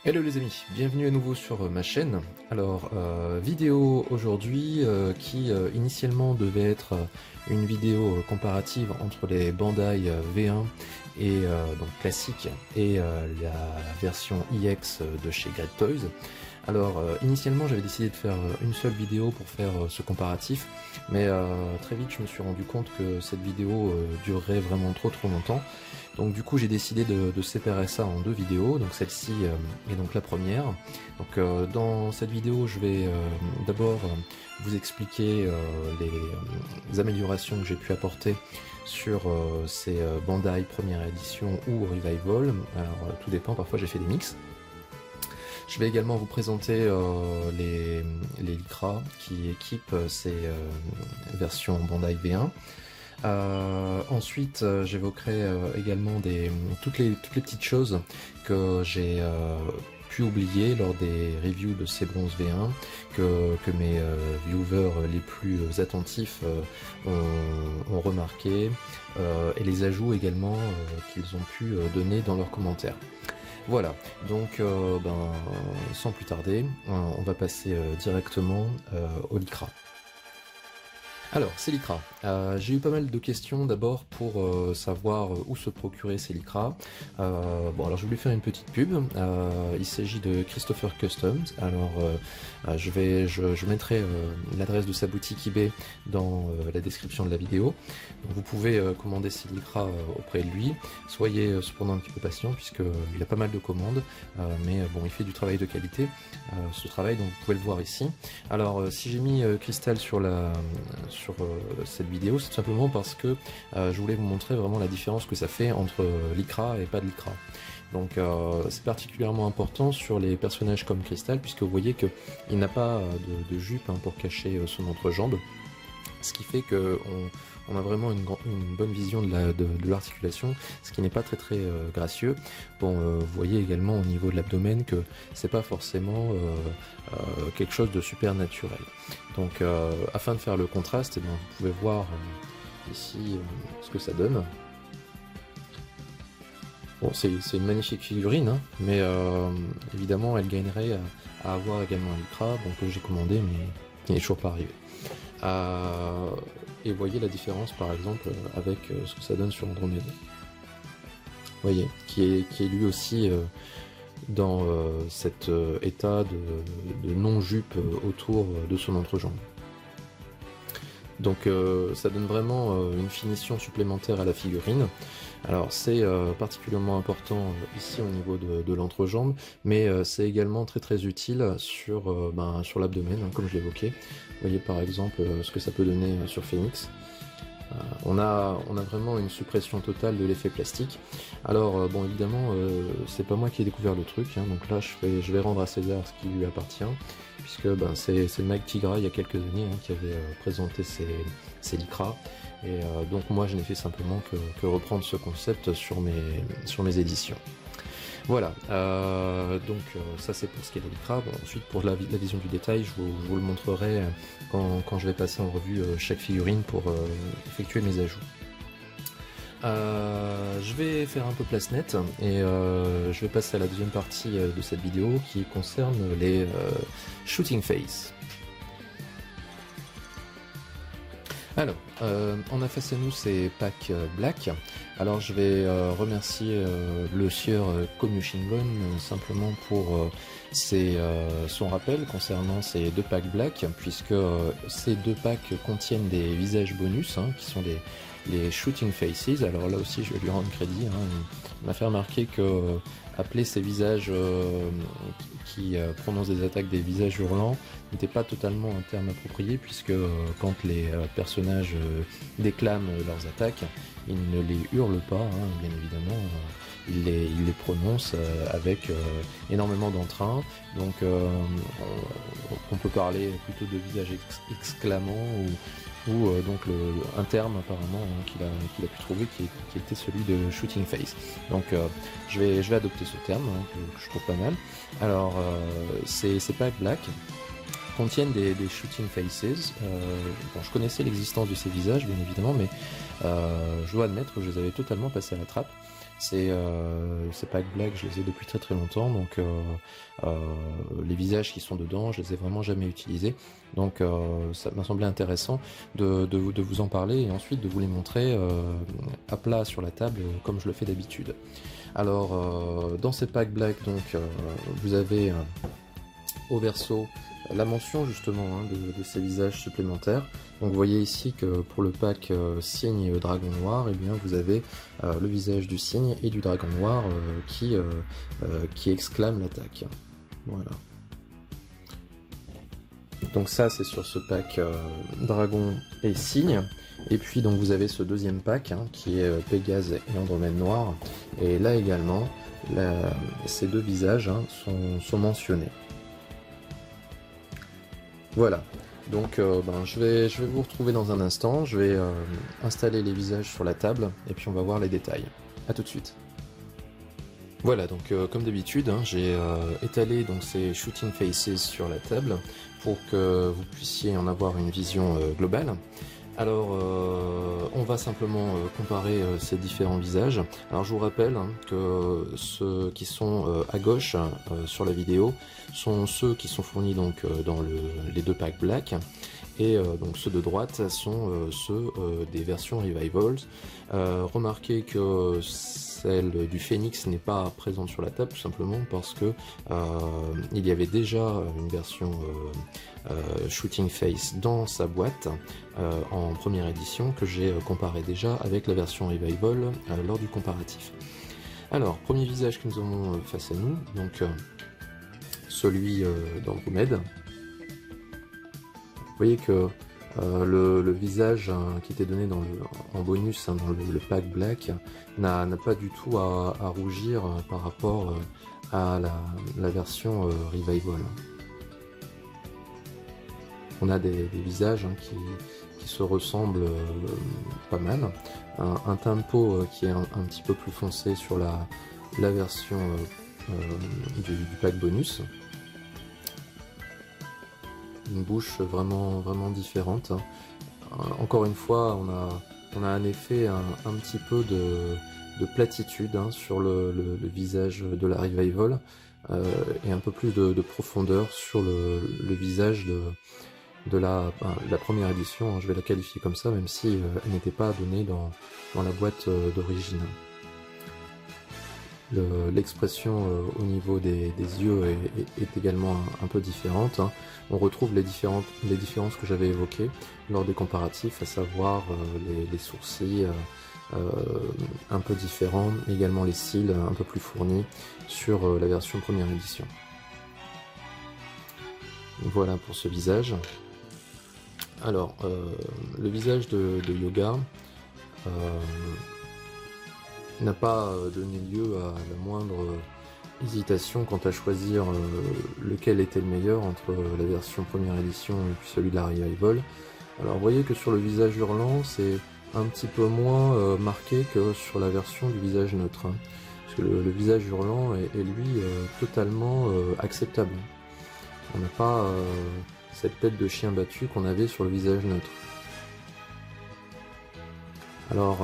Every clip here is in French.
Hello les amis, bienvenue à nouveau sur ma chaîne. Alors, vidéo aujourd'hui qui initialement devait être une vidéo comparative entre les Bandai V1 et donc classique et la version EX de chez Great Toys. Alors initialement j'avais décidé de faire une seule vidéo pour faire ce comparatif, mais très vite je me suis rendu compte que cette vidéo durerait vraiment trop longtemps. Donc du coup j'ai décidé de séparer ça en deux vidéos, donc celle-ci est donc la première. Donc dans cette vidéo je vais d'abord vous expliquer les améliorations que j'ai pu apporter sur ces Bandai première édition ou Revival. Alors tout dépend, parfois j'ai fait des mix. Je vais également vous présenter les Lycra qui équipent ces versions Bandai V1. Ensuite, j'évoquerai également toutes les petites choses que j'ai pu oublier lors des reviews de ces bronzes V1, que mes viewers les plus attentifs ont remarqué, et les ajouts également qu'ils ont pu donner dans leurs commentaires. Voilà, donc sans plus tarder, on va passer directement au Lycra. Alors, ces Lycra. J'ai eu pas mal de questions d'abord pour savoir où se procurer ces Lycra. Bon, alors je voulais faire une petite pub. Il s'agit de Christopher Customs. Alors, je mettrai l'adresse de sa boutique eBay dans la description de la vidéo. Donc, vous pouvez commander ces Lycra auprès de lui. Soyez cependant un petit peu patient puisqu'il a pas mal de commandes, mais bon, il fait du travail de qualité. Ce travail, donc vous pouvez le voir ici. Alors, si j'ai mis Crystal sur cette vidéo, c'est tout simplement parce que je voulais vous montrer vraiment la différence que ça fait entre Lycra et pas de Lycra. Donc c'est particulièrement important sur les personnages comme Crystal, puisque vous voyez qu'il n'a pas de jupe pour cacher son entrejambe, ce qui fait que on a vraiment une bonne vision de l'articulation, ce qui n'est pas très gracieux. Bon, vous voyez également au niveau de l'abdomen que c'est pas forcément quelque chose de super naturel. Donc afin de faire le contraste, vous pouvez voir ici ce que ça donne. Bon, c'est une magnifique figurine, hein, mais évidemment elle gagnerait à avoir également un Lycra, que j'ai commandé mais qui n'est toujours pas arrivé. Et vous voyez la différence par exemple avec ce que ça donne sur Andromeda. Vous voyez, qui est lui aussi dans cet état de non-jupe autour de son entrejambe. Donc ça donne vraiment une finition supplémentaire à la figurine. Alors c'est particulièrement important ici au niveau de l'entrejambe, mais c'est également très utile sur l'abdomen, comme je l'évoquais. Vous voyez par exemple ce que ça peut donner sur Phoenix. On a vraiment une suppression totale de l'effet plastique. Alors bon, évidemment c'est pas moi qui ai découvert le truc, hein, donc là je vais rendre à César ce qui lui appartient, puisque c'est Mike Tigra il y a quelques années qui avait présenté ces Lycra, et donc moi je n'ai fait simplement que reprendre ce concept sur mes éditions. Voilà, donc ça c'est pour ce qui est de Lycra. Bon, ensuite pour la vision du détail, je vous le montrerai quand je vais passer en revue chaque figurine pour effectuer mes ajouts. Je vais faire un peu place nette et je vais passer à la deuxième partie de cette vidéo qui concerne les Shooting Face. Alors, on a face à nous ces packs Black. Alors je vais remercier le sieur Komyu Shingon simplement pour son rappel concernant ces deux packs Black, puisque ces deux packs contiennent des visages bonus, qui sont les Shooting Faces. Alors là aussi je vais lui rendre crédit, il m'a fait remarquer que appeler ces visages qui prononcent des attaques des visages hurlants n'était pas totalement un terme approprié, puisque quand les personnages déclament leurs attaques, ils ne les hurlent pas, bien évidemment, ils les prononcent avec énormément d'entrain. Donc on peut parler plutôt de visage exclamant ou donc un terme apparemment qu'il a pu trouver qui était celui de Shooting Face. Donc je vais adopter ce terme que je trouve pas mal. Alors ces packs Black contiennent des Shooting Faces. Bon, je connaissais l'existence de ces visages bien évidemment, mais je dois admettre que je les avais totalement passés à la trappe. Ces packs black, je les ai depuis très longtemps, donc les visages qui sont dedans, je les ai vraiment jamais utilisés. Donc ça m'a semblé intéressant de vous en parler et ensuite de vous les montrer à plat sur la table comme je le fais d'habitude. Alors dans ces packs black, donc vous avez au verso la mention justement de ces visages supplémentaires. Donc vous voyez ici que pour le pack cygne dragon noir, et bien vous avez le visage du cygne et du dragon noir qui exclame l'attaque. Voilà. Donc ça c'est sur ce pack dragon et cygne. Et puis donc vous avez ce deuxième pack qui est Pégase et Andromède noir. Et là également, ces deux visages sont mentionnés. Voilà, donc je vais vous retrouver dans un instant, je vais installer les visages sur la table et puis on va voir les détails. A tout de suite. Voilà, donc comme d'habitude, j'ai étalé donc ces shooting faces sur la table pour que vous puissiez en avoir une vision globale. Alors, on va simplement comparer ces différents visages. Alors, je vous rappelle que ceux qui sont à gauche sur la vidéo sont ceux qui sont fournis donc dans les deux packs black, et donc ceux de droite sont ceux des versions Revivals. Remarquez que celle du Phoenix n'est pas présente sur la table, tout simplement parce que il y avait déjà une version Shooting Face dans sa boîte en première édition que j'ai comparé déjà avec la version Revival lors du comparatif. Alors, premier visage que nous avons face à nous, donc celui d'Andromède. Vous voyez que le visage qui était donné en bonus dans le pack black n'a pas du tout à rougir par rapport à la version Revival. On a des visages qui se ressemblent pas mal. Un teint de peau qui est un petit peu plus foncé sur la version du pack bonus. Une bouche vraiment différente. Encore une fois, on a un effet un petit peu de platitude sur le visage de la Revival et un peu plus de profondeur sur le visage de la première édition. Je vais la qualifier comme ça, même si elle n'était pas donnée dans la boîte d'origine. L'expression au niveau des yeux est également un peu différente. On retrouve les différences que j'avais évoquées lors des comparatifs, à savoir les sourcils un peu différents, également les cils un peu plus fournis sur la version première édition. Voilà pour ce visage. Alors, le visage de Yoga n'a pas donné lieu à la moindre hésitation quant à choisir lequel était le meilleur entre la version première édition et puis celui de la Revival. Alors vous voyez que sur le visage hurlant, c'est un petit peu moins marqué que sur la version du visage neutre. Parce que le visage hurlant est lui totalement acceptable. On n'a pas cette tête de chien battu qu'on avait sur le visage neutre. Alors,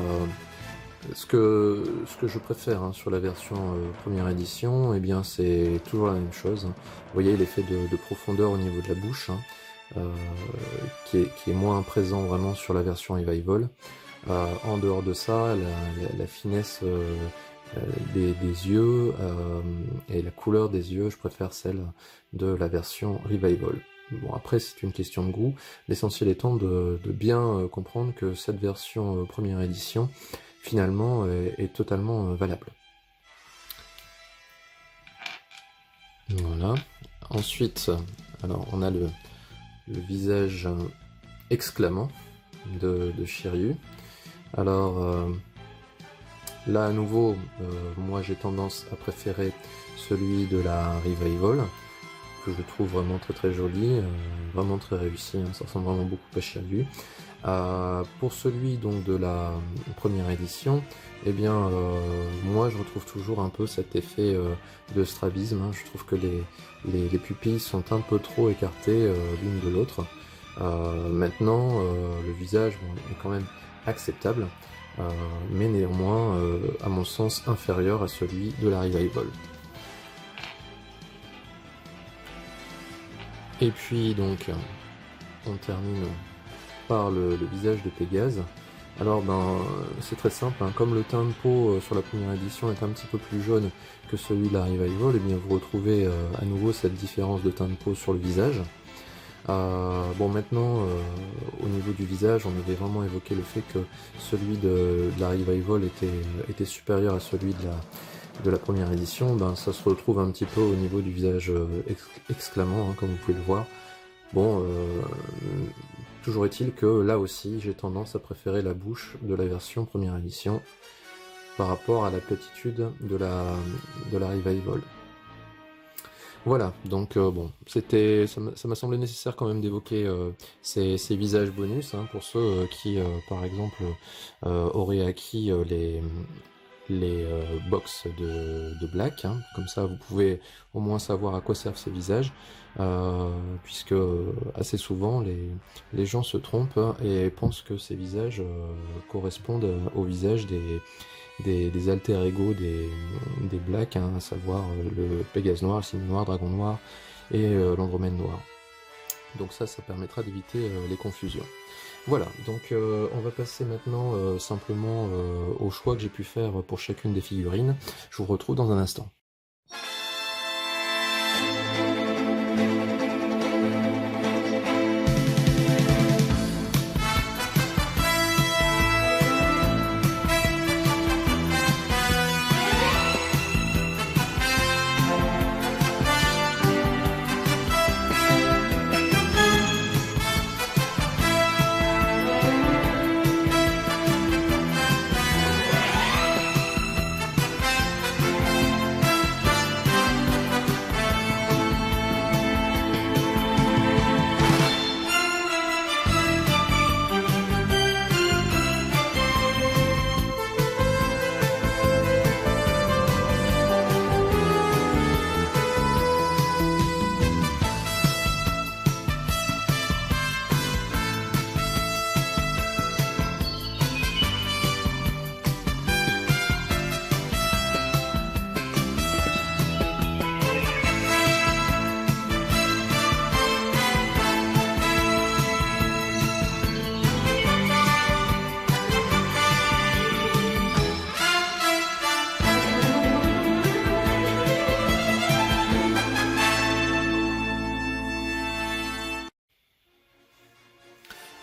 ce que je préfère sur la version première édition, eh bien c'est toujours la même chose. Vous voyez l'effet de profondeur au niveau de la bouche, qui est moins présent vraiment sur la version Revival. En dehors de ça, la finesse des yeux et la couleur des yeux, je préfère celle de la version Revival. Bon, après c'est une question de goût, l'essentiel étant de bien comprendre que cette version première édition finalement est totalement valable. Voilà. Ensuite, alors on a le visage exclamant de Shiryu. Alors là à nouveau, moi j'ai tendance à préférer celui de la Revival, que je trouve vraiment très joli, vraiment très réussi, ça ressemble vraiment beaucoup à Shiryu. Pour celui donc de la première édition, eh bien moi je retrouve toujours un peu cet effet de strabisme. Je trouve que les pupilles sont un peu trop écartées l'une de l'autre. Maintenant le visage est quand même acceptable. mais néanmoins, à mon sens, inférieur à celui de la Revival. Et puis donc, on termine par le visage de Pégase. Alors c'est très simple, hein. Comme le teint de peau sur la première édition est un petit peu plus jaune que celui de la Revival, et bien vous retrouvez à nouveau cette différence de teint de peau sur le visage. Bon, maintenant, au niveau du visage, on avait vraiment évoqué le fait que celui de la Revival était supérieur à celui de la première édition. Ben, ça se retrouve un petit peu au niveau du visage exclamant, hein, comme vous pouvez le voir. Bon, toujours est-il que là aussi, j'ai tendance à préférer la bouche de la version première édition par rapport à la platitude de la Revival. Voilà, donc bon, ça m'a semblé nécessaire quand même d'évoquer ces visages bonus, hein, pour ceux qui, par exemple, auraient acquis les box de Black, hein. Comme ça vous pouvez au moins savoir à quoi servent ces visages, puisque assez souvent les gens se trompent, hein, et pensent que ces visages correspondent aux visages des alter ego des Black, hein, à savoir le Pégase noir, le Cygne noir, Dragon noir et l'Andromède noir. Donc ça permettra d'éviter les confusions. Voilà, donc on va passer maintenant simplement au choix que j'ai pu faire pour chacune des figurines. Je vous retrouve dans un instant.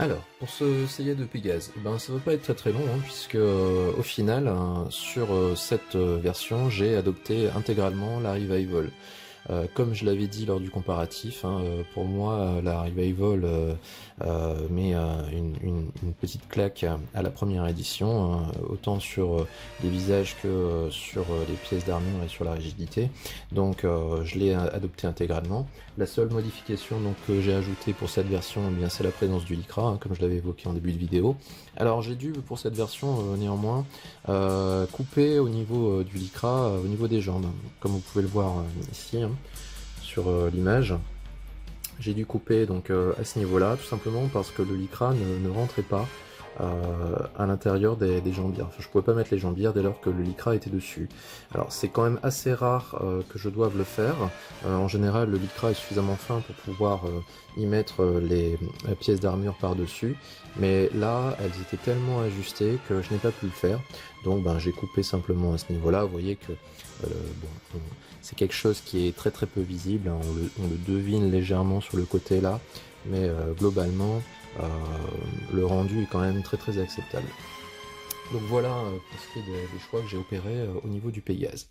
Alors, pour ce Seiya de Pégase, ben ça va pas être très très long, hein, puisque au final, hein, sur cette version, j'ai adopté intégralement la Revival. Comme je l'avais dit lors du comparatif, hein, pour moi la Revival met une petite claque à la première édition, hein, autant sur les visages que sur les pièces d'armure et sur la rigidité. Donc je l'ai adopté intégralement. La seule modification donc, que j'ai ajoutée pour cette version, eh bien c'est la présence du Lycra, hein, comme je l'avais évoqué en début de vidéo. Alors j'ai dû pour cette version néanmoins couper au niveau du Lycra, au niveau des jambes, comme vous pouvez le voir ici, hein, sur l'image. J'ai dû couper donc à ce niveau-là, tout simplement parce que le Lycra ne rentrait pas à l'intérieur des jambières. Enfin, je pouvais pas mettre les jambières dès lors que le Lycra était dessus. Alors c'est quand même assez rare que je doive le faire. En général, le Lycra est suffisamment fin pour pouvoir y mettre les pièces d'armure par-dessus. Mais là, elles étaient tellement ajustées que je n'ai pas pu le faire. Donc ben, j'ai coupé simplement à ce niveau-là. Vous voyez que bon, c'est quelque chose qui est très très peu visible. Hein. On le devine légèrement sur le côté là. Mais globalement, le rendu est quand même très très acceptable. Donc voilà pour ce qui est des choix que j'ai opérés au niveau du Pégase.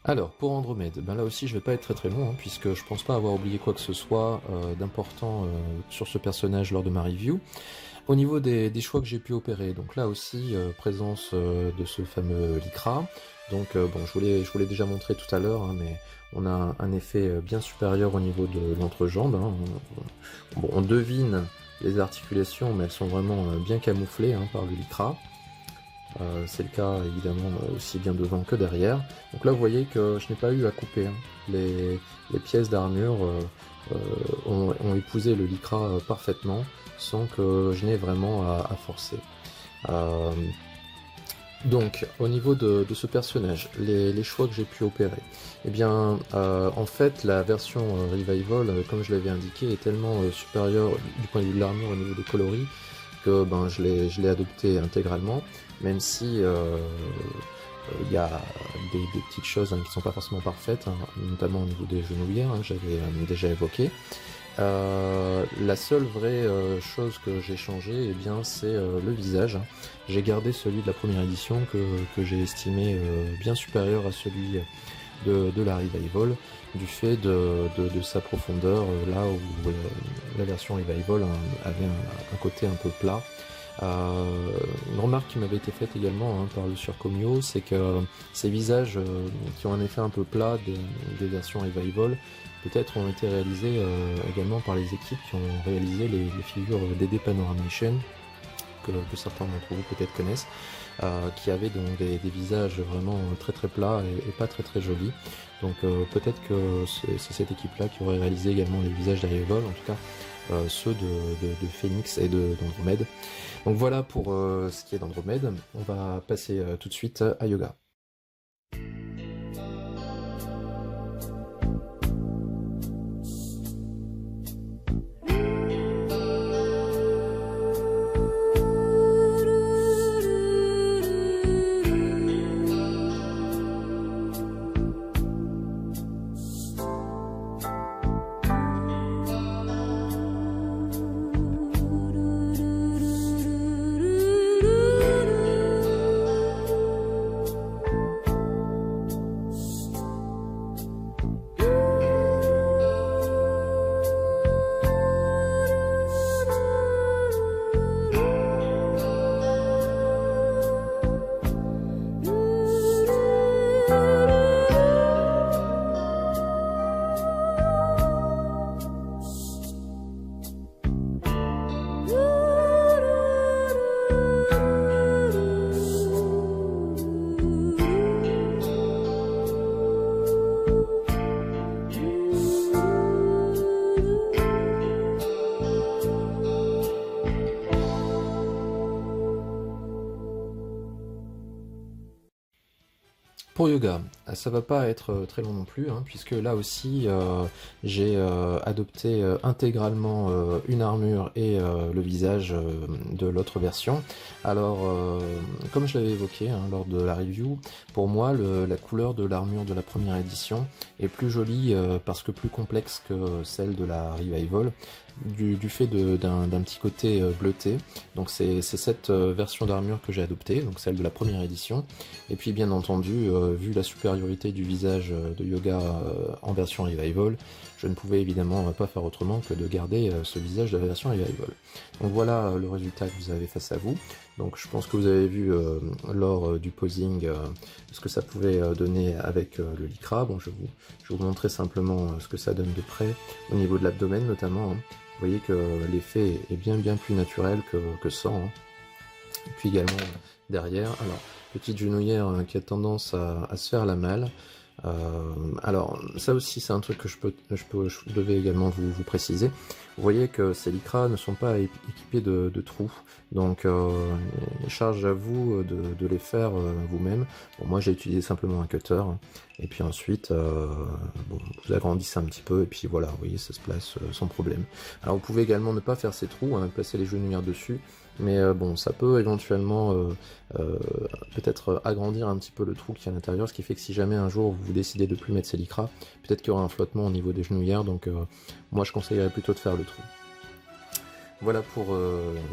Alors, pour Andromède, ben là aussi je vais pas être très long, hein, puisque je pense pas avoir oublié quoi que ce soit d'important sur ce personnage lors de ma review. Au niveau des choix que j'ai pu opérer, donc là aussi, présence de ce fameux Lycra. Donc bon, je vous l'ai déjà montré tout à l'heure, hein, mais on a un effet bien supérieur au niveau de l'entrejambe. Hein. On devine les articulations, mais elles sont vraiment bien camouflées hein, par le Lycra. C'est le cas évidemment aussi bien devant que derrière. Donc là vous voyez que je n'ai pas eu à couper. Hein. Les pièces d'armure ont épousé le Lycra parfaitement sans que je n'ai vraiment à forcer. Donc au niveau de ce personnage, les choix que j'ai pu opérer, eh bien en fait la version Revival, comme je l'avais indiqué, est tellement supérieure du point de vue de l'armure au niveau des coloris que ben, je l'ai adopté intégralement, même si il y a des petites choses hein, qui ne sont pas forcément parfaites, hein, notamment au niveau des genouillères, hein, j'avais déjà évoqué. La seule vraie chose que j'ai changé, eh bien, c'est le visage. J'ai gardé celui de la première édition que j'ai estimé bien supérieur à celui de la Revival, du fait de sa profondeur, là où la version Revival avait un côté un peu plat. Une remarque qui m'avait été faite également hein, par le Surcomio, c'est que ces visages qui ont un effet un peu plat des versions Revival, peut-être ont été réalisés également par les équipes qui ont réalisé les figures DD Panoramation, que certains d'entre vous peut-être connaissent, qui avaient donc des visages vraiment très très plats et pas très très jolis. Donc peut-être que c'est cette équipe-là qui aurait réalisé également les visages des Revival, en tout cas ceux de Phoenix et d'Andromède. Donc voilà pour ce qui est d'Andromède. On va passer tout de suite à Yoga. Pour Yoga, ça va pas être très long non plus, hein, puisque là aussi j'ai adopté intégralement une armure et le visage de l'autre version. Alors, comme je l'avais évoqué hein, lors de la review, pour moi la couleur de l'armure de la première édition est plus jolie parce que plus complexe que celle de la Revival, du fait d'un petit côté bleuté. Donc c'est cette version d'armure que j'ai adoptée, donc celle de la première édition. Et puis bien entendu, vu la supériorité supériorité du visage de yoga en version Revival, je ne pouvais évidemment pas faire autrement que de garder ce visage de la version Revival. Donc voilà le résultat que vous avez face à vous. Donc je pense que vous avez vu lors du posing ce que ça pouvait donner avec le lycra. Bon, je vais vous montrer simplement ce que ça donne de près, au niveau de l'abdomen notamment. Hein. Vous voyez que l'effet est bien plus naturel que sans. Hein. Et puis également derrière, alors petite genouillère qui a tendance à se faire la malle. Alors ça aussi c'est un truc que je devais également vous préciser. Vous voyez que ces lycras ne sont pas équipés de trous, donc charge à vous de les faire vous-même. Bon, moi j'ai utilisé simplement un cutter, et puis ensuite bon, vous agrandissez un petit peu, et puis voilà, vous voyez, ça se place sans problème. Alors vous pouvez également ne pas faire ces trous, hein, placer les genouillères dessus, mais bon, ça peut éventuellement peut-être agrandir un petit peu le trou qui est à l'intérieur, ce qui fait que si jamais un jour vous décidez de plus mettre ces lycras, peut-être qu'il y aura un flottement au niveau des genouillères, donc moi je conseillerais plutôt de faire le trou. Voilà pour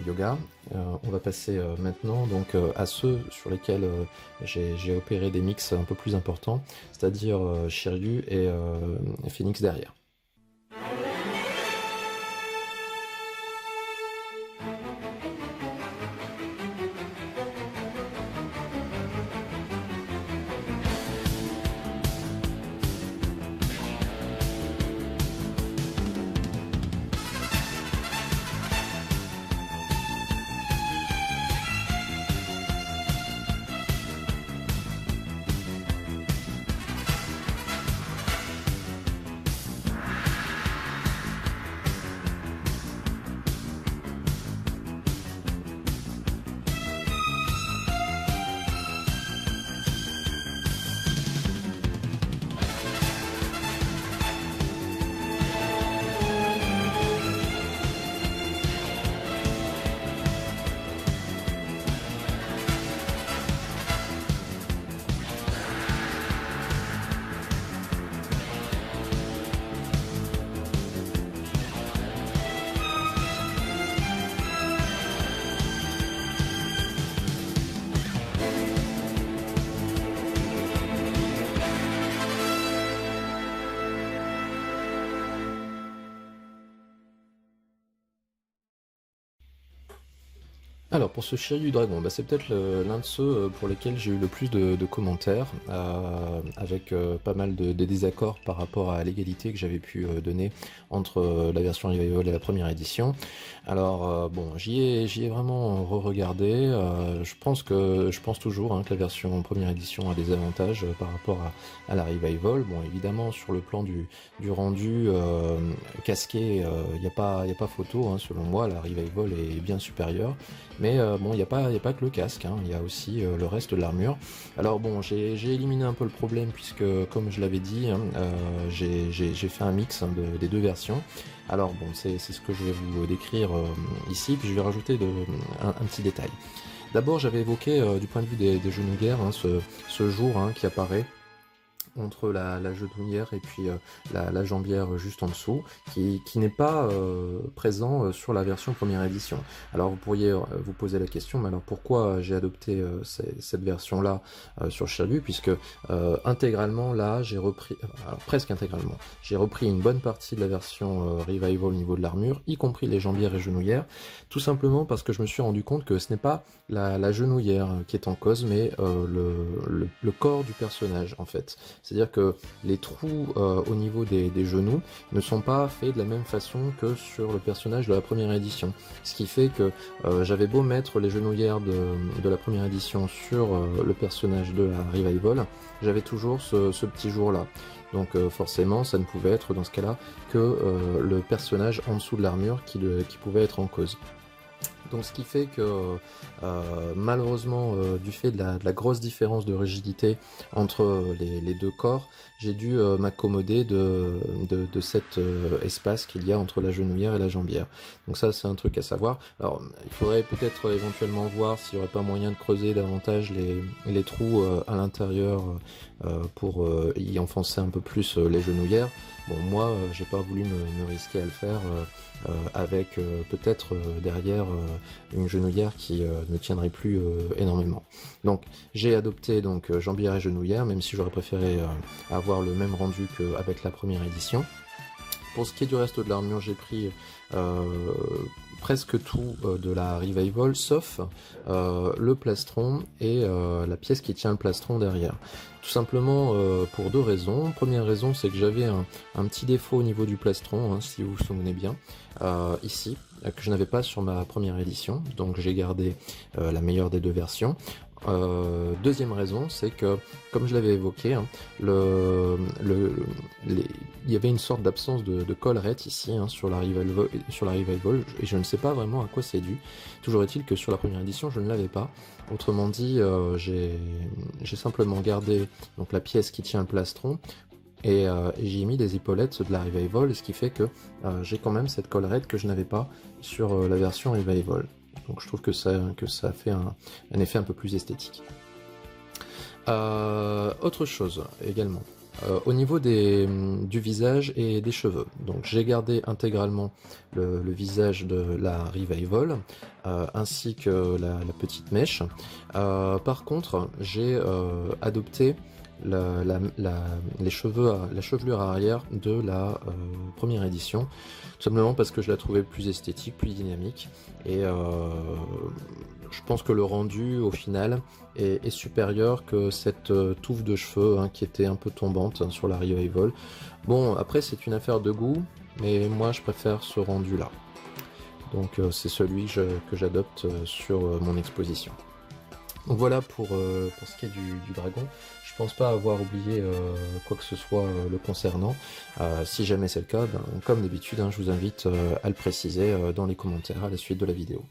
yoga. On va passer maintenant donc à ceux sur lesquels j'ai opéré des mix un peu plus importants, c'est-à-dire Shiryu et Phoenix derrière. Alors pour ce Shiryu Dragon, bah, c'est peut-être l'un de ceux pour lesquels j'ai eu le plus de commentaires, avec pas mal de désaccords par rapport à l'égalité que j'avais pu donner entre la version Revival et la première édition. Alors bon, j'y ai vraiment re-regardé. Je pense toujours hein, que la version première édition a des avantages par rapport à la Revival. Bon, évidemment sur le plan du rendu casqué, il n'y a pas photo. Hein, selon moi, la Revival est bien supérieure. Mais bon, il n'y a pas que le casque, hein, il y a aussi le reste de l'armure. Alors bon, j'ai éliminé un peu le problème puisque, comme je l'avais dit, hein, j'ai fait un mix hein, des deux versions. Alors bon, c'est ce que je vais vous décrire ici, puis je vais rajouter un petit détail. D'abord, j'avais évoqué du point de vue des genouillères hein, ce jour hein, qui apparaît entre la genouillère et puis la jambière juste en dessous, qui n'est pas présent sur la version première édition. Alors vous pourriez vous poser la question, mais alors pourquoi j'ai adopté cette version-là sur Shiryu, puisque intégralement là, j'ai repris, alors presque intégralement, j'ai repris une bonne partie de la version Revival au niveau de l'armure, y compris les jambières et genouillères, tout simplement parce que je me suis rendu compte que ce n'est pas la genouillère qui est en cause, mais le corps du personnage en fait. C'est-à-dire que les trous au niveau des genoux ne sont pas faits de la même façon que sur le personnage de la première édition. Ce qui fait que j'avais beau mettre les genouillères de la première édition sur le personnage de la Revival, j'avais toujours ce petit jour-là. Donc forcément, ça ne pouvait être dans ce cas-là que le personnage en dessous de l'armure qui pouvait être en cause. Donc ce qui fait que malheureusement du fait de la grosse différence de rigidité entre les deux corps, j'ai dû m'accommoder de cet espace qu'il y a entre la genouillère et la jambière. Donc ça c'est un truc à savoir. Alors il faudrait peut-être éventuellement voir s'il n'y aurait pas moyen de creuser davantage les trous à l'intérieur pour y enfoncer un peu plus les genouillères. Bon, moi, j'ai pas voulu me risquer à le faire avec peut-être derrière une genouillère qui ne tiendrait plus énormément. Donc, j'ai adopté donc jambière et genouillère, même si j'aurais préféré avoir le même rendu qu'avec la première édition. Pour ce qui est du reste de l'armure, j'ai pris presque tout de la Revival, sauf le plastron et la pièce qui tient le plastron derrière. Tout simplement pour deux raisons. Première raison, c'est que j'avais un petit défaut au niveau du plastron, hein, si vous vous souvenez bien, ici, que je n'avais pas sur ma première édition, donc j'ai gardé la meilleure des deux versions. Deuxième raison, c'est que, comme je l'avais évoqué, hein, il y avait une sorte d'absence de collerette ici hein, sur la Revival, et je ne sais pas vraiment à quoi c'est dû. Toujours est-il que sur la première édition, je ne l'avais pas. Autrement dit, j'ai simplement gardé donc, la pièce qui tient le plastron, et j'ai mis des épaulettes de la Revival, ce qui fait que j'ai quand même cette collerette que je n'avais pas sur la version Revival. Donc je trouve que ça fait un effet un peu plus esthétique. Autre chose également, au niveau du visage et des cheveux. Donc j'ai gardé intégralement le visage de la Revival, ainsi que la petite mèche. Par contre, j'ai adopté la chevelure arrière de la première édition, tout simplement parce que je la trouvais plus esthétique, plus dynamique, et je pense que le rendu au final est supérieur que cette touffe de cheveux hein, qui était un peu tombante hein, sur la Revival. Bon, après c'est une affaire de goût, mais moi je préfère ce rendu là, donc c'est celui que j'adopte sur mon exposition. Donc voilà pour ce qui est du dragon. Je pense pas avoir oublié quoi que ce soit le concernant. Si jamais c'est le cas, ben, comme d'habitude, hein, je vous invite à le préciser dans les commentaires à la suite de la vidéo.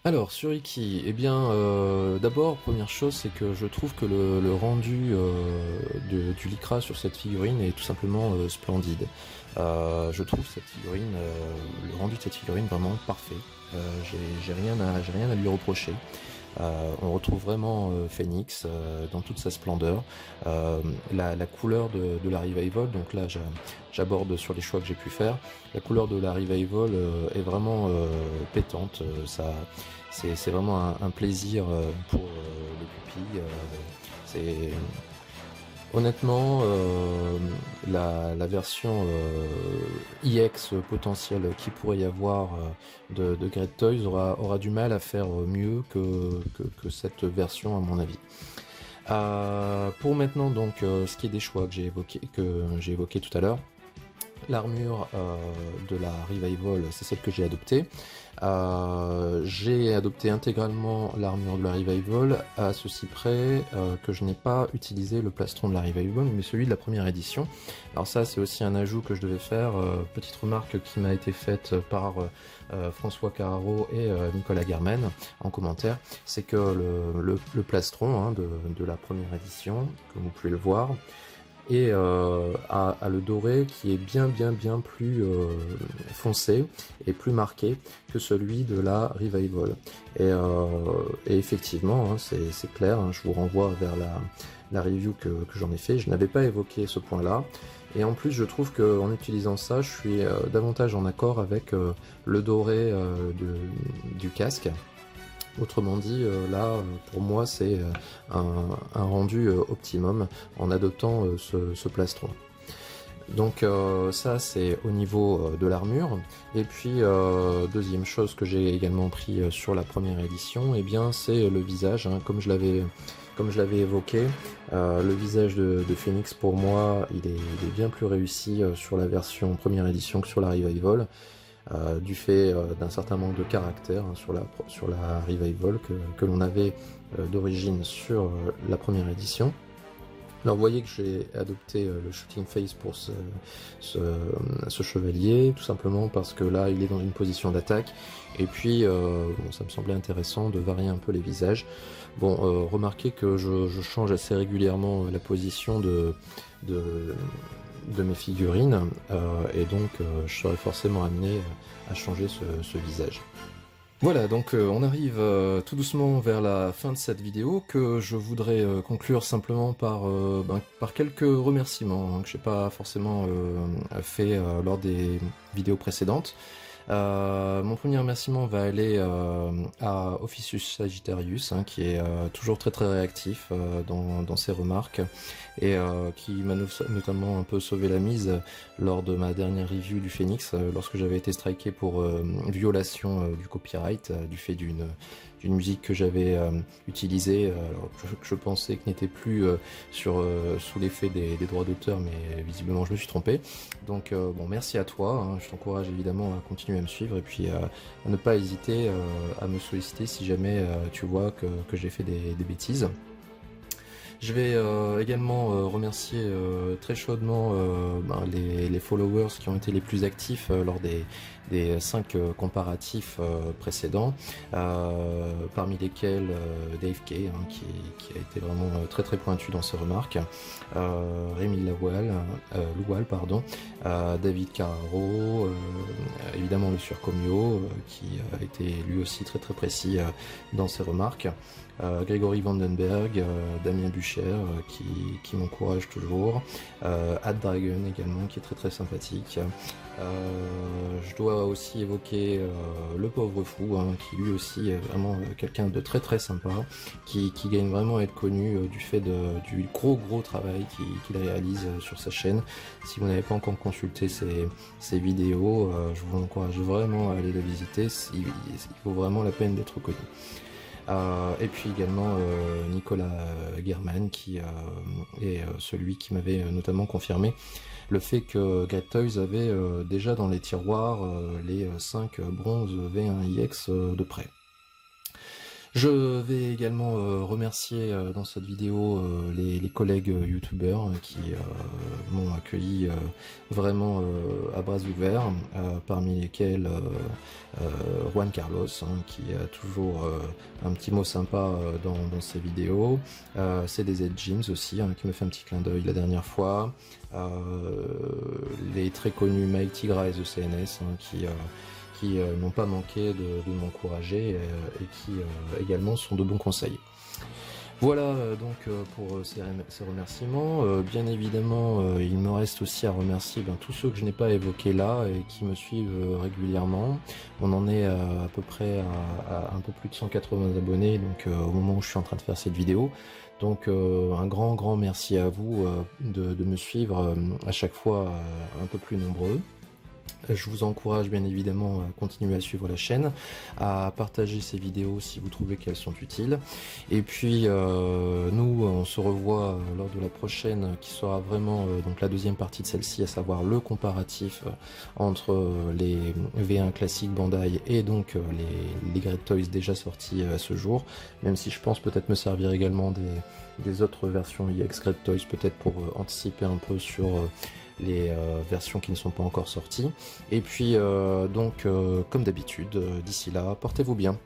Alors sur Iki, eh bien d'abord première chose c'est que je trouve que le rendu du Lycra sur cette figurine est tout simplement splendide. Je trouve cette figurine, le rendu de cette figurine vraiment parfait. J'ai rien à lui reprocher. On retrouve vraiment Phoenix dans toute sa splendeur. La couleur de la Revival, donc là j'aborde sur les choix que j'ai pu faire. La couleur de la Revival est vraiment pétante. C'est vraiment un plaisir pour les pupilles. Honnêtement, la version EX potentielle qui pourrait y avoir de Great Toys aura du mal à faire mieux que cette version à mon avis. Pour maintenant donc ce qui est des choix que j'ai évoqué tout à l'heure, l'armure de la Revival, c'est celle que j'ai adoptée. J'ai adopté intégralement l'armure de la Revival, à ceci près que je n'ai pas utilisé le plastron de la Revival, mais celui de la première édition. Alors ça, c'est aussi un ajout que je devais faire, petite remarque qui m'a été faite par François Carraro et Nicolas Germain en commentaire, c'est que le plastron de la première édition, comme vous pouvez le voir, et a le doré qui est bien plus foncé et plus marqué que celui de la Revival. Et effectivement, c'est clair, je vous renvoie vers la review que j'en ai fait. Je n'avais pas évoqué ce point-là. Et en plus, je trouve qu'en utilisant ça, je suis davantage en accord avec le doré du casque. Autrement dit, là, pour moi, c'est un rendu optimum en adoptant ce plastron. Donc ça, c'est au niveau de l'armure. Et puis, deuxième chose que j'ai également pris sur la première édition, eh bien, c'est le visage. Comme je l'avais évoqué, le visage de Phoenix, pour moi, il est bien plus réussi sur la version première édition que sur la Revival. Du fait d'un certain manque de caractère sur la Revival que l'on avait d'origine sur la première édition. Alors vous voyez que j'ai adopté le shooting face pour ce chevalier, tout simplement parce que là il est dans une position d'attaque, et puis bon, ça me semblait intéressant de varier un peu les visages. Bon, remarquez que je change assez régulièrement la position de mes figurines, et donc je serai forcément amené à changer ce visage. Voilà, donc on arrive tout doucement vers la fin de cette vidéo que je voudrais conclure simplement par quelques remerciements que je n'ai pas forcément fait lors des vidéos précédentes. Mon premier remerciement va aller à Officius Sagittarius, qui est toujours très réactif dans ses remarques, et qui m'a notamment un peu sauvé la mise lors de ma dernière review du Phoenix, lorsque j'avais été striké pour violation du copyright du fait d'une musique que j'avais utilisée, que je pensais que n'était plus sous l'effet des droits d'auteur, mais visiblement je me suis trompé. Donc bon, merci à toi, je t'encourage évidemment à continuer à me suivre, et puis à ne pas hésiter à me solliciter si jamais tu vois que j'ai fait des bêtises. Je vais également remercier très chaudement les followers qui ont été les plus actifs lors des 5 comparatifs précédents, parmi lesquels Dave Kay, qui a été vraiment très pointu dans ses remarques, Rémi Loual, David Carraro, évidemment le Surcomio, qui a été lui aussi très précis dans ses remarques, Grégory Vandenberg, Damien Bucher, qui m'encourage toujours, Ad Dragon également, qui est très sympathique. Je dois aussi évoquer le pauvre fou, qui lui aussi est vraiment quelqu'un de très sympa, qui gagne vraiment à être connu du fait du gros travail qu'il réalise sur sa chaîne. Si vous n'avez pas encore consulté ses vidéos, je vous encourage vraiment à aller la visiter, il vaut vraiment la peine d'être connu. Et puis également Nicolas Germain, qui est celui qui m'avait notamment confirmé le fait que Great Toys avait déjà dans les tiroirs les 5 bronzes V1IX de près. Je vais également remercier dans cette vidéo les collègues youtubeurs qui m'ont accueilli vraiment à bras ouverts, parmi lesquels Juan Carlos, qui a toujours un petit mot sympa dans ses vidéos, CDZ James aussi, qui me fait un petit clin d'œil la dernière fois, les très connus Mike Tigra et The CNS, qui n'ont pas manqué de m'encourager et qui également sont de bons conseils. Voilà donc pour ces remerciements. Bien évidemment, il me reste aussi à remercier tous ceux que je n'ai pas évoqués là et qui me suivent régulièrement. On en est à peu près à un peu plus de 180 abonnés, donc au moment où je suis en train de faire cette vidéo. Donc un grand merci à vous de me suivre à chaque fois un peu plus nombreux. Je vous encourage bien évidemment à continuer à suivre la chaîne, à partager ces vidéos si vous trouvez qu'elles sont utiles. Et puis nous, on se revoit lors de la prochaine qui sera vraiment donc la deuxième partie de celle-ci, à savoir le comparatif entre les V1 classiques Bandai et donc les Great Toys déjà sortis à ce jour, même si je pense peut-être me servir également des autres versions EX Great Toys, peut-être pour anticiper un peu sur les versions qui ne sont pas encore sorties. Et puis donc comme d'habitude, d'ici là, portez-vous bien.